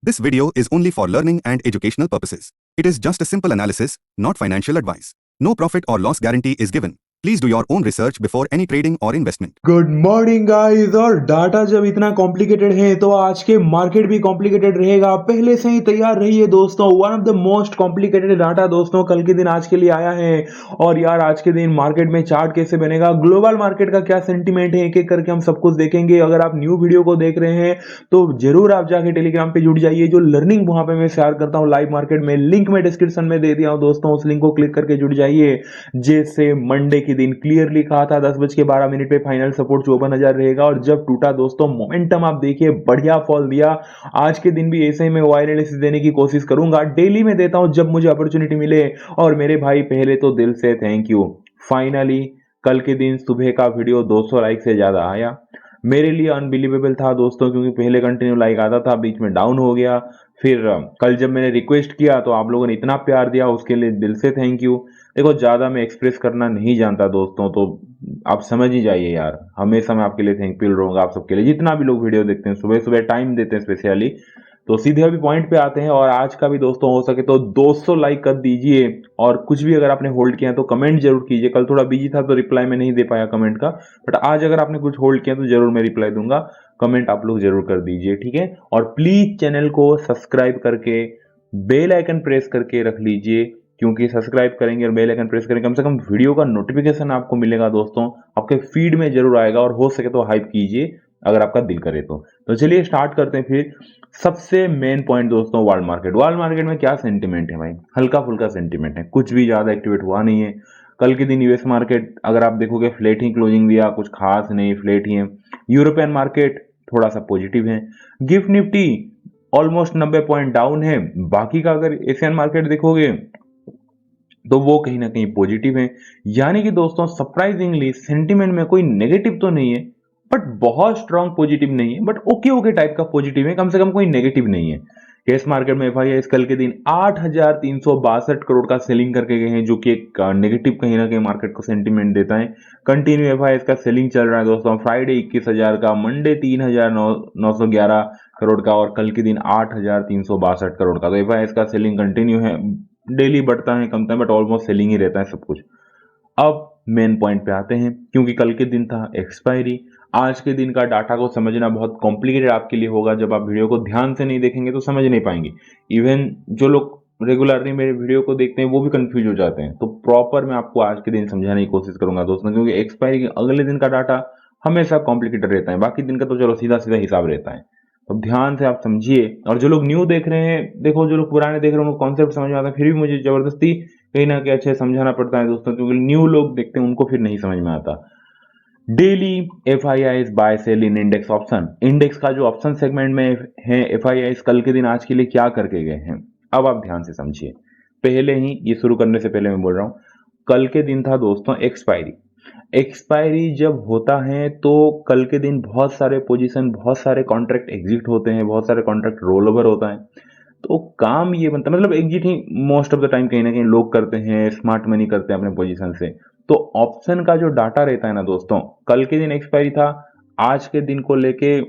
This video is only for learning and educational purposes. It is just a simple analysis, not financial advice. No profit or loss guarantee is given. Please do your own research before any trading or investment. Good morning guys. और data जब इतना complicated है तो आज के market भी complicated रहेगा। पहले से ही तैयार रहिए दोस्तों। One of the most complicated data दोस्तों कल के दिन आज के लिए आया है। और यार आज के दिन मार्केट में चार्ट कैसे बनेगा, ग्लोबल मार्केट का क्या सेंटीमेंट है, एक एक करके हम सब कुछ देखेंगे। अगर आप न्यू वीडियो को देख रहे हैं तो जरूर आप जाके टेलीग्राम पे जुड़ जाइए। जो लर्निंग वहां पे मैं शेयर करता हूँ लाइव मार्केट में, लिंक में डिस्क्रिप्शन में दे दिया हूँ दोस्तों, उस लिंक को क्लिक करके जुड़ जाइए। जैसे मंडे के दिन क्लियरली कहा था 10:12 पे फाइनल सपोर्ट 54,000 रहेगा और जब टूटा दोस्तों मोमेंटम आप देखिए बढ़िया फॉल दिया। आज के दिन भी ऐसे ही मैं वायर एनालिसिस देने की कोशिश करूंगा, डेली में देता हूं जब मुझे अपॉर्चुनिटी मिले। और मेरे भाई पहले तो दिल से थैंक यू। फाइनली कल के दिन सुबह का वीडियो 200 लाइक से ज्यादा आया। मेरे लिए अनबिलीवेबल था दोस्तों, क्योंकि पहले कंटिन्यू लाइक आता था, बीच में डाउन हो गया। फिर कल जब मैंने रिक्वेस्ट किया तो आप लोगों ने इतना प्यार दिया, उसके लिए दिल से थैंक यू। देखो ज्यादा मैं एक्सप्रेस करना नहीं जानता दोस्तों, तो आप समझ ही जाइए यार। हमेशा मैं आपके लिए थैंकफुल रहूंगा, आप सबके लिए जितना भी लोग वीडियो देखते हैं, सुबह सुबह टाइम देते हैं स्पेशली। तो सीधे अभी पॉइंट पे आते हैं। और आज का भी दोस्तों हो सके तो 200 लाइक कर दीजिए। और कुछ भी अगर आपने होल्ड किया है तो कमेंट जरूर कीजिए। कल थोड़ा बिजी था तो रिप्लाई में नहीं दे पाया कमेंट का, बट आज अगर आपने कुछ होल्ड किया तो जरूर मैं रिप्लाई दूंगा। कमेंट आप लोग जरूर कर दीजिए, ठीक है। और प्लीज चैनल को सब्सक्राइब करके बेल आइकन प्रेस करके रख लीजिए, क्योंकि सब्सक्राइब करेंगे और बेल आइकन प्रेस करेंगे, कम से कम वीडियो का नोटिफिकेशन आपको मिलेगा दोस्तों, आपके फीड में जरूर आएगा। और हो सके तो हाइप कीजिए अगर आपका दिल करे तो चलिए स्टार्ट करते हैं। फिर सबसे मेन पॉइंट दोस्तों, वर्ल्ड मार्केट में क्या सेंटीमेंट है भाई, हल्का फुल्का सेंटीमेंट है, कुछ भी ज्यादा एक्टिवेट हुआ नहीं है। कल के दिन यूएस मार्केट अगर आप देखोगे फ्लैट ही क्लोजिंग दिया, कुछ खास नहीं, फ्लैट ही है। यूरोपियन मार्केट थोड़ा सा पॉजिटिव है। Gift Nifty almost 90 point down है। बाकी का अगर एशियन मार्केट देखोगे तो वो कहीं ना कहीं पॉजिटिव है। यानी कि दोस्तों सरप्राइजिंगली सेंटीमेंट में कोई नेगेटिव तो नहीं है, बट बहुत स्ट्रांग पॉजिटिव नहीं है, बट ओके ओके टाइप का पॉजिटिव है, कम से कम कोई नेगेटिव नहीं है। कैश मार्केट में एफआईआई कल के दिन 8,362 करोड़ का सेलिंग करके गए हैं, जो कि एक नेगेटिव कहीं ना कहीं मार्केट को सेंटीमेंट देता है। कंटिन्यू एफआईआई का सेलिंग चल रहा है दोस्तों। फ्राइडे 21,000 का, मंडे 3,911 करोड़ का, और कल के दिन 8,362 करोड़ का। तो एफआईआई का सेलिंग कंटिन्यू है, डेली बढ़ता है कमता है, बट ऑलमोस्ट सेलिंग ही रहता है सब कुछ। अब मेन पॉइंट पे आते हैं, क्योंकि कल के दिन था एक्सपायरी। आज के दिन का डाटा को समझना बहुत कॉम्प्लिकेटेड आपके लिए होगा। जब आप वीडियो को ध्यान से नहीं देखेंगे तो समझ नहीं पाएंगे। इवन जो लोग रेगुलरली मेरे वीडियो को देखते हैं वो भी कंफ्यूज हो जाते हैं। तो प्रॉपर मैं आपको आज के दिन समझाने की कोशिश करूंगा दोस्तों, क्योंकि एक्सपायरी के अगले दिन का डाटा हमेशा कॉम्प्लिकेटेड रहता है, बाकी दिन का तो चलो सीधा सीधा हिसाब रहता है। तो ध्यान से आप समझिए। और जो लोग न्यू देख रहे हैं, देखो जो लोग पुराने देख रहे हैं उनको कॉन्सेप्ट समझ में आता है, फिर भी मुझे जबरदस्ती कहीं ना कहीं अच्छे समझाना पड़ता है दोस्तों, क्योंकि न्यू लोग देखते हैं उनको फिर नहीं समझ में आता। डेली एफआईआई बाय सेल इन इंडेक्स ऑप्शन, इंडेक्स का जो ऑप्शन सेगमेंट में है एफआईआई कल के दिन आज के लिए क्या करके गए हैं, अब आप ध्यान से समझिए। पहले ही ये शुरू करने से पहले मैं बोल रहा हूं, कल के दिन था दोस्तों एक्सपायरी। एक्सपायरी जब होता है तो कल के दिन बहुत सारे पोजीशन, बहुत सारे कॉन्ट्रैक्ट एग्जिट होते हैं, बहुत सारे कॉन्ट्रैक्ट रोल ओवर होता है। तो काम ये बनता है, मतलब exit he most of the time कहीं ना कहीं लोग करते हैं, स्मार्ट मनी करते हैं अपने पोजीशन से। तो ऑप्शन का जो डाटा रहता है ना दोस्तों, कल के दिन एक्सपायरी था, आज के दिन को लेके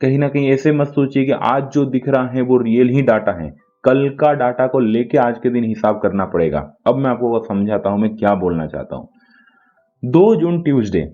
कहीं ना कहीं ऐसे मत सोचिए कि आज जो दिख रहा है वो रियल ही डाटा है। कल का डाटा को लेके आज के दिन हिसाब करना पड़ेगा। अब मैं आपको समझाता हूं मैं क्या बोलना चाहता हूं। 2 जून ट्यूसडे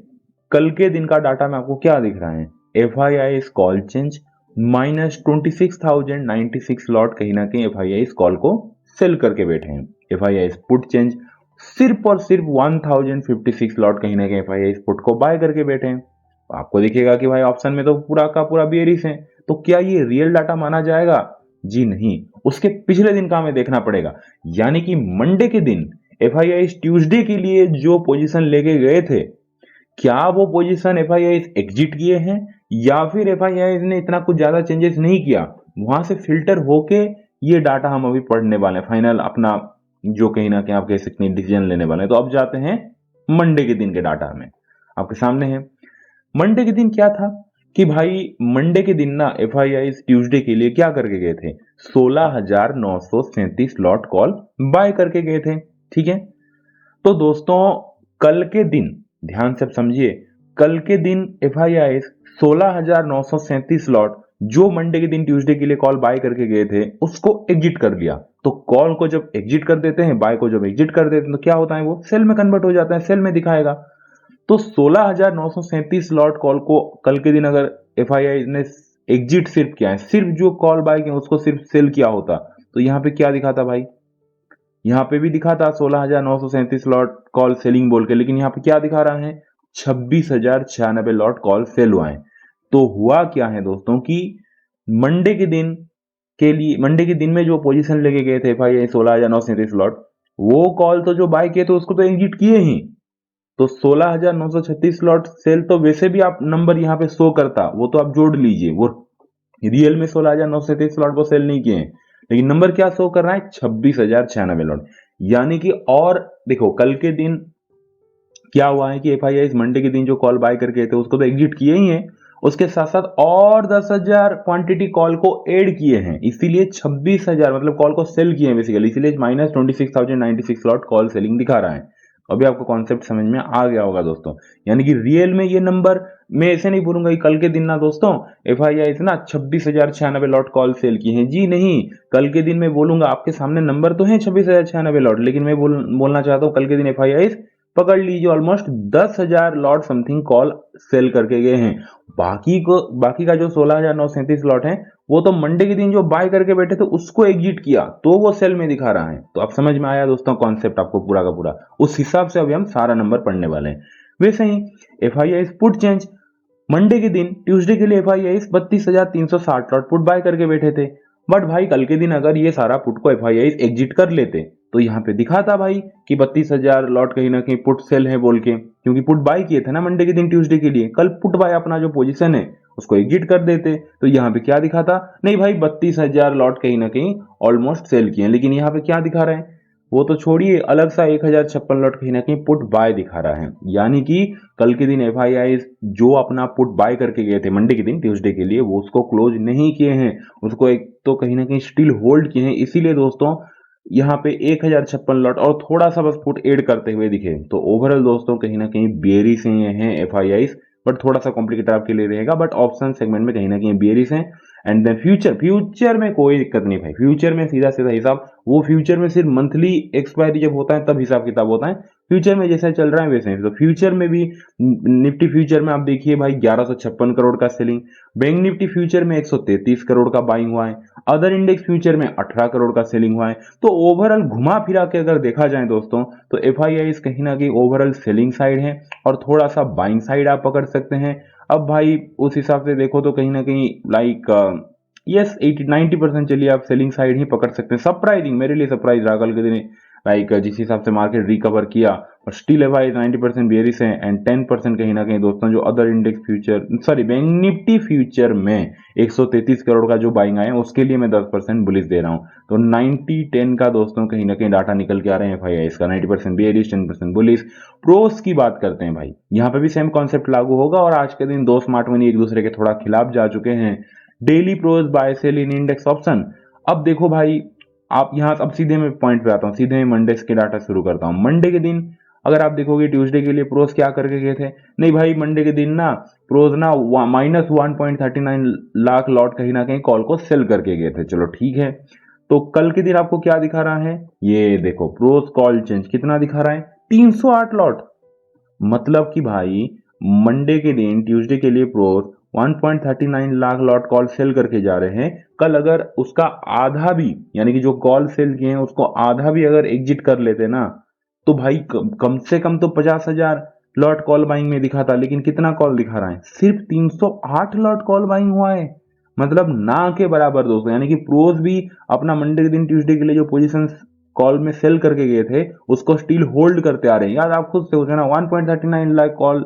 कल के दिन का डाटा में आपको क्या दिख रहा है, एफआईआई कॉल चेंज -26,096 लॉट कहीं ना कहीं एफआईआई कॉल को सेल करके बैठे हैं। एफआईआई पुट चेंज सिर्फ और सिर्फ 1056 लॉट कहीं ना कहीं एफआईआई पुट को बाय करके बैठे हैं। तो आपको दिखेगा कि भाई ऑप्शन में तो पूरा का पूरा बेयरिश है, तो क्या ये रियल डाटा माना जाएगा? जी नहीं, उसके पिछले दिन का हमें देखना पड़ेगा। यानी कि मंडे के दिन एफआईआई ट्यूसडे के लिए जो पोजीशन लेके गए थे, क्या वो पोजीशन एफआईआई एग्जिट किए हैं, या फिर एफआईआई ने इतना कुछ ज्यादा चेंजेस नहीं किया, वहां से फिल्टर होके ये डाटा हम अभी पढ़ने वाले हैं, फाइनल अपना जो कहीं ना कहीं आप कह सकते हैं डिसीजन लेने वाले हैं। तो अब जाते हैं मंडे के दिन के डाटा में, आपके सामने है। मंडे के दिन क्या था कि भाई मंडे के दिन ना एफआईआई ट्यूसडे के लिए क्या करके गए थे, 16,937 लॉट कॉल बाय करके गए थे, ठीक है। तो दोस्तों कल के दिन ध्यान से समझिए, कल के दिन एफआईआई 16,937 लॉट जो मंडे के दिन ट्यूसडे के लिए कॉल बाय करके गए थे उसको एग्जिट कर लिया। तो कॉल को जब एग्जिट कर देते हैं, बाय को जब एग्जिट कर देते हैं, तो क्या होता है, वो सेल में कन्वर्ट हो जाता है, सेल में दिखाएगा। तो 16,937 लॉट कॉल को कल के दिन अगर एफआईआई ने एग्जिट सिर्फ किया है, सिर्फ जो कॉल बाय किया उसको सिर्फ सेल किया होता, तो यहाँ पे क्या दिखाता भाई, यहाँ पे भी दिखाता 16,937 लॉट कॉल सेलिंग बोल के, लेकिन यहाँ पे क्या दिखा रहा है, 26,096 लॉट कॉल सेल हुआ है। तो हुआ क्या है दोस्तों कि मंडे के दिन के लिए, मंडे के दिन में जो पोजीशन लेके गए थे भाई 16,937 लॉट, वो कॉल तो जो बाय किए थे उसको तो एग्जिट किए ही। तो 16,936 लॉट सेल तो वैसे भी आप नंबर यहाँ पे शो करता, वो तो आप जोड़ लीजिए, वो रियल में 16,937 लॉट को सेल नहीं किए हैं, लेकिन नंबर क्या शो कर रहा है, 26,096 लॉट। यानी कि, और देखो कल के दिन क्या हुआ है कि एफआईआई इस मंडे के दिन जो कॉल बाय करके थे उसको तो एग्जिट किए ही है, उसके साथ साथ और 10,000 क्वांटिटी कॉल को ऐड किए हैं, इसीलिए 26,000 मतलब कॉल को सेल किए हैं बेसिकली, इसीलिए -26,096 लॉट कॉल सेलिंग दिखा रहा है। अभी आपको कॉन्सेप्ट समझ में आ गया होगा दोस्तों। यानी कि रियल में ये नंबर, मैं ऐसे नहीं बोलूंगा कि कल के दिन ना दोस्तों एफआईआई ना 26,096 लॉट कॉल सेल की हैं, जी नहीं, कल के दिन मैं बोलूंगा, आपके सामने नंबर तो है 26,096 लॉट, लेकिन मैं बोलना चाहता हूँ कल के दिन एफआईआई पकड़ लीजिए almost 10,000 lot something call sell करके गए हैं। बाकी का जो 16,937 लॉट है वो तो मंडे के दिन जो बाय करके बैठे थे उसको एग्जिट किया, तो वो सेल में दिखा रहा है। तो अब समझ में आया दोस्तों कॉन्सेप्ट आपको पूरा का पूरा, उस हिसाब से अभी हम सारा नंबर पढ़ने वाले हैं। वैसे ही एफआईआई पुट चेंज, मंडे के दिन ट्यूसडे के लिए एफआईआई 32,360 लॉट पुट बाय करके बैठे थे, बट भाई कल के दिन अगर ये सारा पुट को एफआईआई एग्जिट कर लेते तो यहाँ पे दिखाता भाई कि 32,000 लॉट कहीं ना कहीं पुट सेल है बोल के, क्योंकि पुट बाय किए थे ना मंडे के दिन ट्यूसडे के लिए, कल पुट बाय अपना जो पोजीशन है उसको एग्जिट कर देते तो यहाँ पे क्या दिखाता, नहीं भाई 32,000 लॉट कहीं ना कहीं ऑलमोस्ट सेल किए, लेकिन यहाँ पे क्या दिखा रहे हैं, वो तो छोड़िए, अलग सा 1,056 लॉट कहीं ना कहीं पुट बाय दिखा रहा है। यानी कि कल के दिन एफआईआई जो अपना पुट बाय करके गए थे मंडे के दिन ट्यूसडे के लिए, वो उसको क्लोज नहीं किए हैं, उसको एक तो कहीं ना कहीं स्टिल होल्ड किए हैं, इसीलिए दोस्तों यहाँ पे 1,056 लॉट और थोड़ा सा बस पुट ऐड करते हुए दिखे। तो ओवरऑल दोस्तों कहीं ना कहीं बेरिश हैं एफआईआई, बट थोड़ा सा कॉम्प्लिकेटेड आपके लिए रहेगा, बट ऑप्शन सेगमेंट में कहीं ना कहीं बेरिश हैं। एंड देन फ्यूचर में कोई दिक्कत नहीं भाई, फ्यूचर में सीधा सीधा हिसाब, वो फ्यूचर में सिर्फ मंथली एक्सपायरी जब होता है तब हिसाब किताब होता है, फ्यूचर में जैसा चल रहा है वैसे ही। तो फ्यूचर में भी निफ्टी फ्यूचर में आप देखिए भाई 1156 करोड़ का सेलिंग, बैंक निफ्टी फ्यूचर में 133 करोड़ का बाइंग हुआ है, अदर इंडेक्स फ्यूचर में 18 करोड़ का सेलिंग हुआ है। तो ओवरऑल घुमा फिरा के अगर देखा जाए दोस्तों तो एफआईआई कहीं ना कहीं ओवरऑल सेलिंग साइड है और थोड़ा सा बाइंग साइड आप पकड़ सकते हैं। अब भाई उस हिसाब से देखो तो कहीं ना कहीं लाइक यस 80-90% चलिए आप सेलिंग साइड ही पकड़ सकते हैं। सरप्राइजिंग, मेरे लिए सरप्राइज रहा कल के दिन, लाइक जिस हिसाब से मार्केट रिकवर किया, और स्टिल एफआई 90% बेरिश है एंड 10% कहीं ना कहीं दोस्तों जो other index future, sorry bank Nifty future में 133 करोड़ का जो बाइंग आया उसके लिए मैं 10% बुलिश दे रहा हूं। तो 90-10 का दोस्तों कहीं ना कहीं डाटा निकल के आ रहे हैं एफआईआई इसका, 90% बेरिश 10% बुलिश। प्रोस की बात करते हैं भाई, यहाँ पे भी सेम कॉन्सेप्ट लागू होगा, और आज के दिन दो स्मार्ट मनी एक दूसरे के थोड़ा खिलाफ जा चुके हैं। डेली प्रोस बाय सेल इन इंडेक्स ऑप्शन। अब देखो भाई, आप यहाँ अब सीधे मैं पॉइंट पे आता हूँ, सीधे मैं मंडे के डाटा शुरू करता हूँ। मंडे के दिन अगर आप देखोगे ट्यूसडे के लिए प्रोस क्या करके गए थे, नहीं भाई मंडे के दिन ना प्रोस ना -1.39 लाख लॉट कहीं ना कहीं कॉल को सेल करके गए थे, चलो ठीक है। तो कल के दिन आपको क्या दिखा रहा है, ये देखो प्रोस कॉल चेंज कितना दिखा रहा है, 308 लॉट। मतलब कि भाई मंडे के दिन ट्यूसडे के लिए pros 1.39 lakh lot call sell करके जा रहे हैं, कल अगर उसका आधा भी, यानी कि जो कॉल सेल किए हैं उसको आधा भी अगर एग्जिट कर लेते ना, तो भाई कम से कम तो 50,000 लॉट कॉल बाइंग में दिखा था, लेकिन कितना कॉल दिखा रहा है, सिर्फ 308 लॉट कॉल बाइंग हुआ है, मतलब ना के बराबर दोस्तों। यानी कि प्रोस भी अपना मंडे के दिन ट्यूसडे के लिए जो पोजीशन कॉल में सेल करके गए थे उसको स्टिल होल्ड करते आ रहे हैं। यार आप खुद से सोचो ना, 1.39 लाख कॉल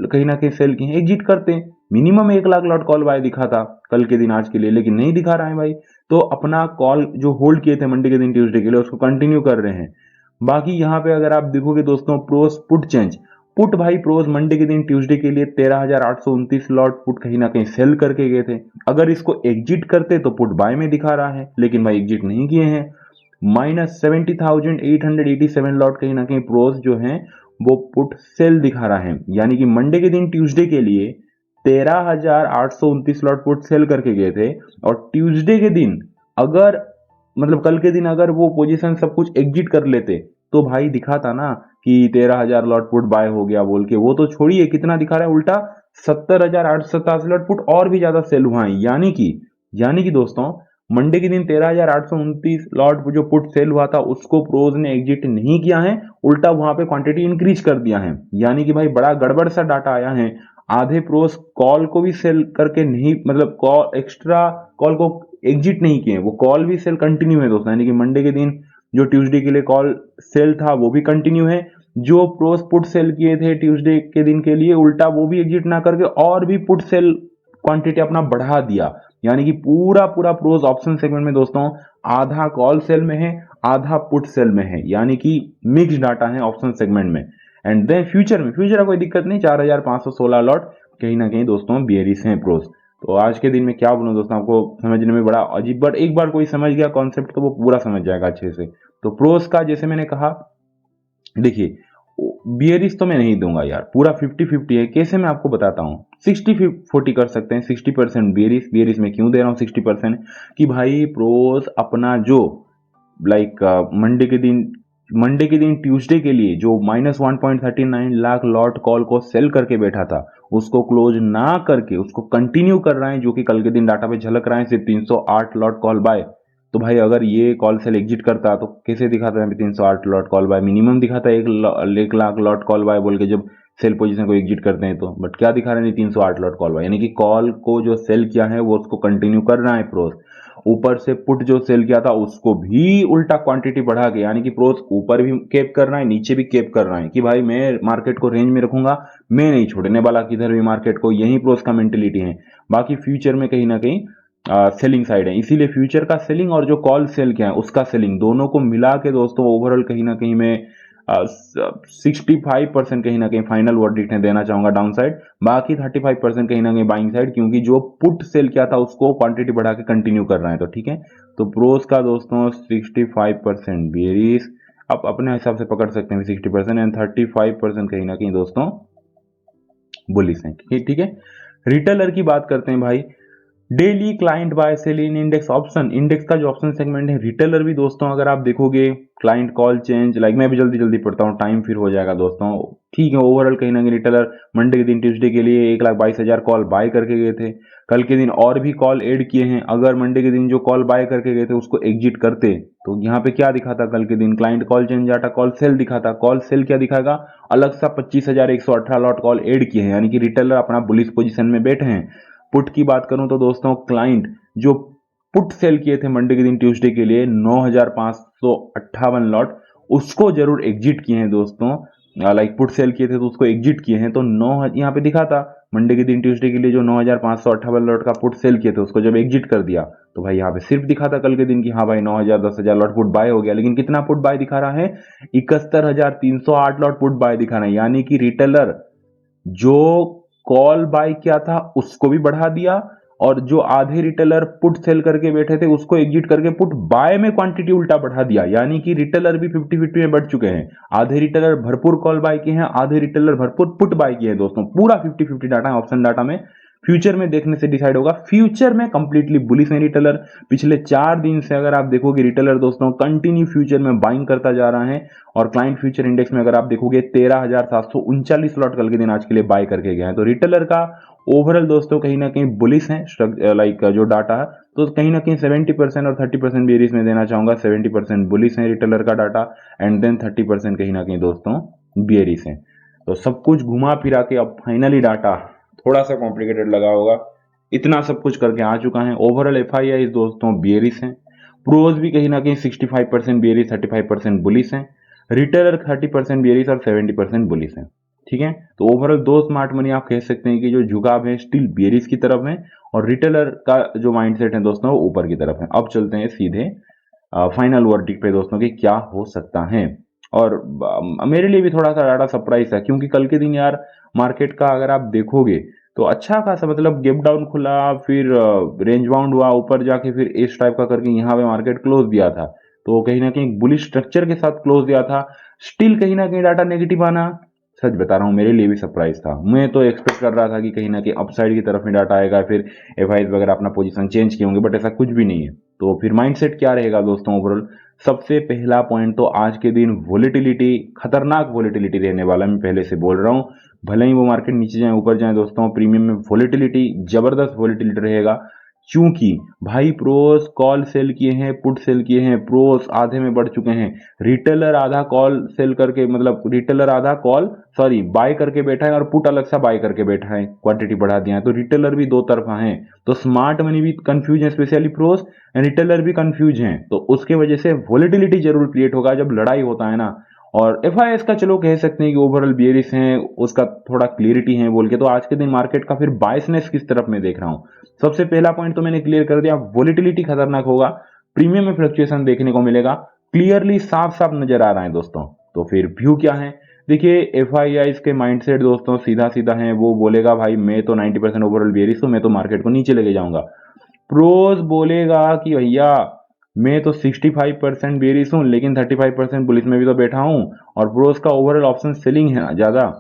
कहीं ना कहीं सेल की एग्जिट करते, minimum 1 lakh lot call buy दिखा था कल के दिन आज के लिए, लेकिन नहीं दिखा रहा है भाई। तो अपना कॉल जो होल्ड किए थे मंडे के दिन ट्यूसडे के लिए उसको कंटिन्यू कर रहे हैं। बाकी यहाँ पे अगर आप देखोगे दोस्तों प्रोस पुट चेंज, पुट भाई प्रोस मंडे के दिन ट्यूसडे के लिए 13,829 लॉट पुट कहीं ना कहीं सेल करके गए थे, अगर इसको एग्जिट करते तो पुट बाय में दिखा रहा है, लेकिन भाई एग्जिट नहीं किए हैं। -70,887 लॉट कहीं ना कहीं प्रोस जो है वो पुट सेल दिखा रहा है। यानी कि मंडे के दिन ट्यूसडे के लिए 13,829 लॉट पुट सेल करके गए थे, और ट्यूसडे के दिन अगर मतलब कल के दिन अगर वो पोजीशन सब कुछ एग्जिट कर लेते तो भाई दिखा था ना कि 13,000 लॉट पुट बाय हो गया बोल के। वो तो छोड़िए, कितना दिखा रहा है उल्टा, 70,887 लॉट पुट और भी ज्यादा सेल हुआ है। यानी कि दोस्तों मंडे के दिन 13,829 लॉट जो पुट सेल हुआ था उसको प्रोज ने एग्जिट नहीं किया है, उल्टा वहां पे क्वांटिटी इंक्रीज कर दिया है। यानी कि भाई बड़ा गड़बड़ सा डाटा आया है। आधे प्रोस कॉल को भी सेल करके नहीं, मतलब कॉल एक्स्ट्रा कॉल को एग्जिट नहीं किए, वो कॉल भी सेल कंटिन्यू है दोस्तों। यानी कि मंडे के दिन जो ट्यूसडे के लिए कॉल सेल था वो भी कंटिन्यू है, जो प्रोस पुट सेल किए थे ट्यूसडे के दिन के लिए उल्टा वो भी एग्जिट ना करके और भी पुट सेल क्वांटिटी अपना बढ़ा दिया। यानी कि पूरा पूरा प्रोस ऑप्शन सेगमेंट में दोस्तों आधा कॉल सेल में है, आधा पुट सेल में है, यानी कि मिक्स डाटा है ऑप्शन सेगमेंट में। एंड देन फ्यूचर का कोई दिक्कत नहीं, 4,516 लॉट कहीं ना कहीं दोस्तों बियरिश है प्रोस। तो आज के दिन में क्या बोलूं दोस्तों, आपको समझने में बड़ा अजीब, बट एक बार कोई समझ गया कॉन्सेप्ट तो वो पूरा समझ जाएगा अच्छे से। तो प्रोस का जैसे मैंने कहा, देखिए बियरिश तो मैं नहीं दूंगा यार, पूरा 50-50 है। कैसे मैं आपको बताता हूँ, 60-40 कर सकते हैं। 60% बियरिश में क्यों दे रहा हूँ 60%, कि भाई प्रोस अपना जो लाइक मंडे के दिन ट्यूसडे के लिए जो -1.39 लाख लॉट कॉल को सेल करके बैठा था उसको क्लोज ना करके उसको कंटिन्यू कर रहा है, जो कि कल के दिन डाटा पे झलक रहा है सिर्फ 308 लॉट कॉल बाय। तो भाई अगर ये कॉल सेल एग्जिट करता तो कैसे दिखाता है 308 लॉट कॉल बाय, मिनिमम दिखाता है 1 लाख लॉट कॉल बाय बोल के जब सेल पोजीशन को एग्जिट करते हैं तो। बट क्या दिखा रहे हैं 308 लॉट कॉल बाय, यानी कि कॉल को जो सेल किया है वो उसको कंटिन्यू कर रहा है प्रोस। ऊपर से पुट जो सेल किया था उसको भी उल्टा क्वांटिटी बढ़ा के, यानी कि प्रोस ऊपर भी केप कर रहा है नीचे भी केप कर रहा है कि भाई मैं मार्केट को रेंज में रखूंगा, मैं नहीं छोड़ने वाला किधर भी मार्केट को, यही प्रोस का मेंटेलिटी है। बाकी फ्यूचर में कहीं ना कहीं सेलिंग साइड है, इसीलिए फ्यूचर का सेलिंग और जो कॉल सेल किया है उसका सेलिंग दोनों को मिला के दोस्तों ओवरऑल कहीं ना कहीं मैं 65% कहीं ना कहीं फाइनल वर्डिक्ट है देना चाहूंगा डाउन साइड, बाकी 35% कहीं ना कहीं बाइंग साइड, क्योंकि जो पुट सेल किया था उसको क्वांटिटी बढ़ा के कंटिन्यू कर रहा है। तो ठीक है, तो प्रोस का दोस्तों 65% बेरिस आप अपने हिसाब से पकड़ सकते हैं 60%, एंड 35% कहीं ना कहीं दोस्तों बुलिस है। ठीक है, रिटेलर की बात करते हैं भाई। डेली क्लाइंट बाय सेल इन इंडेक्स ऑप्शन, इंडेक्स का जो ऑप्शन सेगमेंट है, रिटेलर भी दोस्तों अगर आप देखोगे क्लाइंट कॉल चेंज, लाइक मैं भी जल्दी जल्दी पढ़ता हूँ, टाइम फिर हो जाएगा दोस्तों। ठीक है, ओवरऑल कहीं ना कहीं रिटेलर मंडे के दिन ट्यूसडे के लिए 1,22,000 कॉल बाय करके गए थे। कल के दिन और भी कॉल ऐड किए हैं, अगर मंडे के दिन जो कॉल बाय करके गए थे उसको एग्जिट करते तो यहाँ पे क्या दिखाता, कल के दिन client call change data call sell दिखाता। कॉल सेल क्या दिखाएगा, अलग सा 25,118 लॉट कॉल ऐड किए हैं, यानी कि रिटेलर अपना बुलिश पोजीशन में बैठे हैं। पुट की बात करूं तो दोस्तों क्लाइंट जो पुट सेल किए थे मंडे के दिन ट्यूसडे के लिए 9,558 लॉट, उसको जरूर एग्जिट किए हैं दोस्तों। लाइक पुट सेल किए थे तो उसको एग्जिट किए हैं, तो 9 यहाँ पे दिखा था मंडे के दिन ट्यूसडे के लिए जो 9,558 लॉट का पुट सेल किए थे उसको जब एग्जिट कर दिया तो भाई यहाँ पे सिर्फ दिखा था कल के दिन की हाँ भाई 9,000 10,000 लॉट पुट बाय हो गया, लेकिन कितना पुट बाय दिखा रहा है, 71,308 लॉट पुट बाय दिखा रहा है। यानी कि रिटेलर जो कॉल बाय किया था उसको भी बढ़ा दिया, और जो आधे रिटेलर पुट सेल करके बैठे थे उसको एग्जिट करके पुट बाय में क्वांटिटी उल्टा बढ़ा दिया। यानी कि रिटेलर भी 50-50 में बढ़ चुके हैं, आधे रिटेलर भरपूर कॉल बाय किए हैं, आधे रिटेलर भरपूर पुट बाय किए हैं दोस्तों। पूरा 50-50 डाटा है ऑप्शन डाटा में, फ्यूचर में देखने से डिसाइड होगा। फ्यूचर में कंप्लीटली बुलिश है रिटेलर। पिछले 4 दिन से अगर आप देखोगे रिटेलर दोस्तों कंटिन्यू फ्यूचर में बाइंग करता जा रहा है, और क्लाइंट फ्यूचर इंडेक्स में अगर आप देखोगे 13,739 लॉट कल के दिन आज के लिए बाय करके गए हैं। तो रिटेलर का ओवरऑल दोस्तों कहीं ना कहीं बुलिश है, लाइक जो डाटा है तो कहीं ना कहीं 70% और 30% बेरिस में देना चाहूंगा। 70% बुलिश है रिटेलर का डाटा, एंड देन 30% कहीं ना कहीं दोस्तों बेरिस है। तो सब कुछ घुमा फिरा के अब फाइनली डाटा थोड़ा सा कॉम्प्लिकेटेड लगा होगा, इतना सब कुछ करके आ चुका है। ओवरऑल एफआईआई दोस्तों बेरिस है, प्रोज भी कहीं ना कहीं 65% बेरिस 35% बुलिश है, रिटेलर 30% बेरिस और 70% बुलिश है। ठीक है, तो ओवरऑल दो स्मार्ट मनी आप कह सकते हैं कि जो झुकाव है स्टिल बेरिस की तरफ है, और रिटेलर का जो माइंडसेट है दोस्तों वो ऊपर की तरफ है। अब चलते हैं सीधे फाइनल वर्डिक्ट पे दोस्तों कि क्या हो सकता है। और मेरे लिए भी थोड़ा सा डाटा सरप्राइज है, क्योंकि कल के दिन यार मार्केट का अगर आप देखोगे तो अच्छा खासा मतलब गैप डाउन खुला, फिर रेंज बाउंड हुआ, ऊपर जाके फिर इस टाइप का करके यहाँ पे मार्केट क्लोज दिया था। तो कहीं ना कहीं बुलिश स्ट्रक्चर के साथ क्लोज दिया था, स्टिल कहीं ना कहीं डाटा नेगेटिव आना सच बता रहा हूँ, मेरे लिए भी सरप्राइज था। मैं तो एक्सपेक्ट कर रहा था कि कहीं ना कहीं अपसाइड की तरफ में डाटा आएगा, फिर एफआईज वगैरह अपना पोजीशन चेंज किए होंगे, बट ऐसा कुछ भी नहीं है। तो फिर माइंडसेट क्या रहेगा दोस्तों ओवरऑल? सबसे पहला पॉइंट तो आज के दिन वोलेटिलिटी, खतरनाक वोलेटिलिटी रहने वाला है, मैं पहले से बोल रहा हूँ। भले ही वो मार्केट नीचे जाए ऊपर जाए दोस्तों, प्रीमियम में वोलेटिलिटी, जबरदस्त वोलेटिलिटी रहेगा। क्योंकि भाई प्रोस कॉल सेल किए हैं, पुट सेल किए हैं, प्रोस आधे में बढ़ चुके हैं, रिटेलर आधा कॉल सेल करके, मतलब रिटेलर आधा कॉल सॉरी बाय करके बैठा है और पुट अलग सा बाय करके बैठा है, क्वांटिटी बढ़ा दिया है। तो रिटेलर भी दो तरफा है, तो स्मार्ट मनी भी कंफ्यूज है, स्पेशली प्रोस रिटेलर भी कंफ्यूज हैं। तो उसके वजह से वोलेटिलिटी जरूर क्रिएट होगा जब लड़ाई होता है ना। और एफआईएस का चलो कह सकते हैं कि ओवरऑल बियरिश है, उसका थोड़ा क्लियरिटी है बोल के। तो आज के दिन मार्केट का फिर बायसनेस किस तरफ मैं देख रहा हूं। सबसे पहला पॉइंट तो मैंने क्लियर कर दिया, वोलेटिलिटी खतरनाक होगा, प्रीमियम में फ्लक्चुएशन देखने को मिलेगा, क्लियरली साफ साफ नजर आ रहा है दोस्तों। तो फिर व्यू क्या है? देखिए एफआईआई के माइंडसेट दोस्तों सीधा सीधा है, वो बोलेगा भाई मैं तो 90% ओवरऑल बियरिश हूं, मैं तो मार्केट को नीचे लेके जाऊंगा। प्रोज बोलेगा कि भैया मैं तो 65% बेरिश हूं, लेकिन 35% बुलिश में भी तो बैठा हूं। और प्रोज का ओवरऑल ऑप्शन सेलिंग है ज्यादा।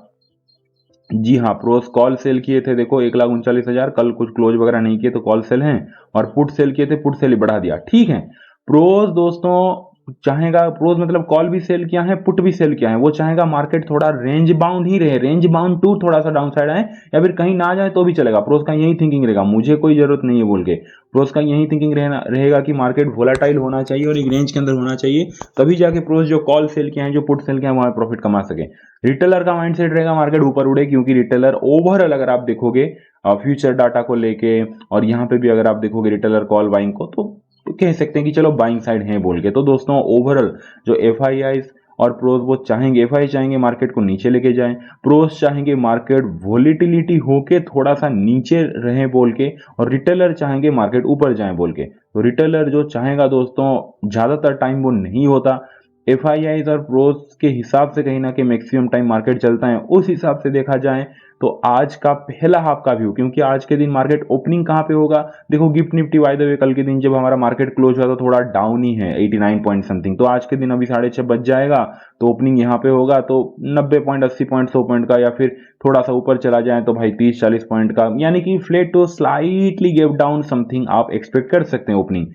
जी हाँ, प्रोस कॉल सेल किए थे, देखो 1,39,000, कल कुछ क्लोज वगैरह नहीं किए तो कॉल सेल हैं। और पुट सेल किए थे, पुट सेल ही बढ़ा दिया, ठीक है। प्रोस दोस्तों चाहेगा, प्रोस मतलब कॉल भी सेल किया है, पुट भी सेल किया है, वो चाहेगा मार्केट थोड़ा रेंज बाउंड ही रहे, रेंज बाउंड टू थोड़ा सा डाउन साइड आए या फिर कहीं ना जाए तो भी चलेगा। प्रोस का यही थिंकिंग रहेगा, मुझे कोई जरूरत नहीं है बोल के। प्रोस का यही थिंकिंग रहेगा कि मार्केट वोलाटाइल होना चाहिए और एक रेंज के अंदर होना चाहिए, तभी जाके प्रोस जो कॉल सेल किया है, जो पुट सेल किया है, वहां प्रॉफिट कमा सके। रिटेलर का माइंडसेट रहेगा मार्केट ऊपर उड़े, क्योंकि रिटेलर ओवरऑल अगर आप देखोगे फ्यूचर डाटा को लेके, और यहाँ पे भी अगर आप देखोगे रिटेलर कॉल बाइंग को, तो कह सकते हैं कि चलो बाइंग साइड है बोल के। तो दोस्तों ओवरऑल जो एफआईआई और प्रोस वो चाहेंगे, एफआई चाहेंगे मार्केट को नीचे लेके जाएं, प्रोस चाहेंगे मार्केट वोलेटिलिटी होके थोड़ा सा नीचे रहे बोल के, और रिटेलर चाहेंगे मार्केट ऊपर जाए बोल के। तो रिटेलर जो चाहेगा दोस्तों, ज्यादातर टाइम वो नहीं होता। एफआईआई और प्रोस के हिसाब से कहीं ना कहीं मैक्सिमम टाइम मार्केट चलता है, उस हिसाब से देखा जाए तो आज का पहला हाफ का व्यू, क्योंकि आज के दिन मार्केट ओपनिंग कहां पे होगा, देखो gift Nifty by the way कल के दिन जब हमारा मार्केट क्लोज हुआ तो थोड़ा डाउन ही है 89 पॉइंट समथिंग। तो आज के दिन अभी 6:30 बज जाएगा, तो ओपनिंग यहाँ पे होगा तो 90 पॉइंट, 80 पॉइंट, 100 पॉइंट का, या फिर थोड़ा सा ऊपर चला जाए तो भाई 30-40 पॉइंट का, यानी कि flat to slightly gap down something आप एक्सपेक्ट कर सकते हैं ओपनिंग।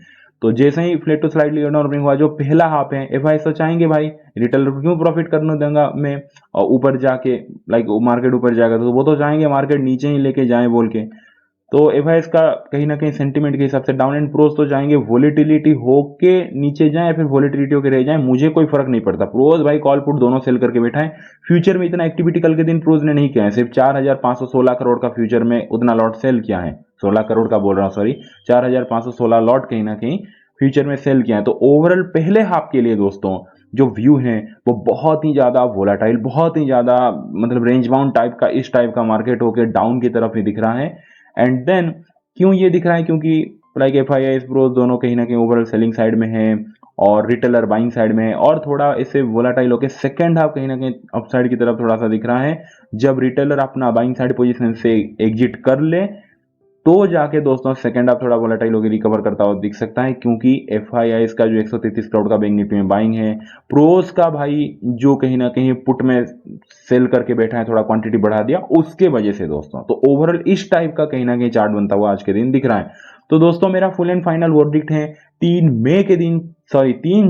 तो जैसे ही flat to slightly gap down opening हुआ, जो पहला हाफ है एफआई तो चाहेंगे भाई रिटेलर को क्यों प्रॉफिट करने दूंगा मैं, और ऊपर जाके लाइक मार्केट ऊपर जाएगा तो वो तो चाहेंगे मार्केट नीचे ही लेके जाए बोल के। तो एफआईएस का कहीं ना कहीं सेंटीमेंट के हिसाब से डाउन, एंड प्रोस तो चाहेंगे वोलेटिलिटी होके नीचे जाए या फिर वोलेटिलिटी होके रह जाए, मुझे कोई फर्क नहीं पड़ता। प्रोस भाई कॉल पुट दोनों सेल करके बैठा है। फ्यूचर में इतना एक्टिविटी कल के दिन प्रोस ने नहीं किया है, सिर्फ 4,516 करोड़ का फ्यूचर में उतना लॉट सेल किया है, 16 करोड़ का बोल रहा हूँ सॉरी, 4,516 लॉट कहीं ना कहीं फ्यूचर में सेल किया है। तो ओवरऑल पहले हाफ के लिए दोस्तों जो व्यू है वो बहुत ही ज्यादा वोलाटाइल, बहुत ही ज्यादा मतलब रेंज बाउंड टाइप का, इस टाइप का मार्केट होकर डाउन की तरफ ही दिख रहा है। एंड देन क्यों ये दिख रहा है, क्योंकि लाइक एफआईआई प्रोस दोनों कहीं ना कहीं ओवरऑल सेलिंग साइड में है और रिटेलर बाइंग साइड में है, और थोड़ा इससे वोलाटाइल होकर सेकंड हाफ कहीं ना कहीं अपसाइड की तरफ थोड़ा सा दिख रहा है। जब रिटेलर अपना बाइंग साइड पोजीशन से एग्जिट कर ले तो जाके दोस्तों सेकंड हाफ थोड़ा वोलेटाइल होकर रिकवर करता हुआ दिख सकता है, क्योंकि एफआईआई का जो 133 करोड़ का बैंक निफ्टी में बाइंग है, प्रोस का भाई जो कहीं ना कहीं पुट में सेल करके बैठा है, थोड़ा क्वांटिटी बढ़ा दिया उसके वजह से दोस्तों। तो ओवरऑल इस टाइप का कहीं ना कहीं चार्ट बनता हुआ आज के दिन दिख रहा है। तो दोस्तों मेरा फुल एंड फाइनल वर्डिक्ट है 3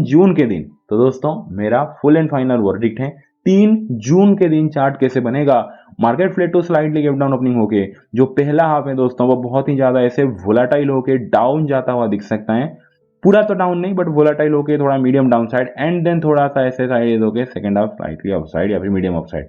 जून के दिन। तो दोस्तों मेरा फुल एंड फाइनल वर्डिक्ट है 3 जून के दिन चार्ट कैसे बनेगा, market flat to slightly gap down opening होके जो पहला हाफ है दोस्तों वो बहुत ही ज्यादा ऐसे वोलाटाइल होके डाउन जाता हुआ दिख सकता है, पूरा तो डाउन नहीं बट वोलाटाइल होके थोड़ा medium down side, and then थोड़ा सा ऐसे साइड होके second half slightly up side या फिर मीडियम अप साइड,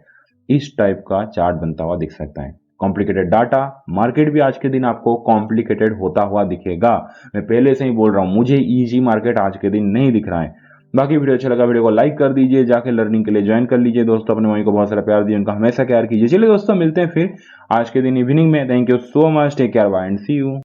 इस टाइप का चार्ट बनता हुआ दिख सकता है। कॉम्प्लिकेटेड डाटा, मार्केट भी आज के दिन आपको कॉम्प्लिकेटेड होता हुआ दिखेगा, मैं पहले से ही बोल रहा हूं, मुझे इजी मार्केट आज के दिन नहीं दिख रहा है। बाकी वीडियो अच्छा लगा, वीडियो को लाइक कर दीजिए, जाके लर्निंग के लिए ज्वाइन कर लीजिए दोस्तों, अपने भाई को बहुत सारा प्यार दीजिए, उनका हमेशा प्यार कीजिए। चलिए दोस्तों मिलते हैं फिर आज के दिन इवनिंग में, thank you so much, take care, bye and see you.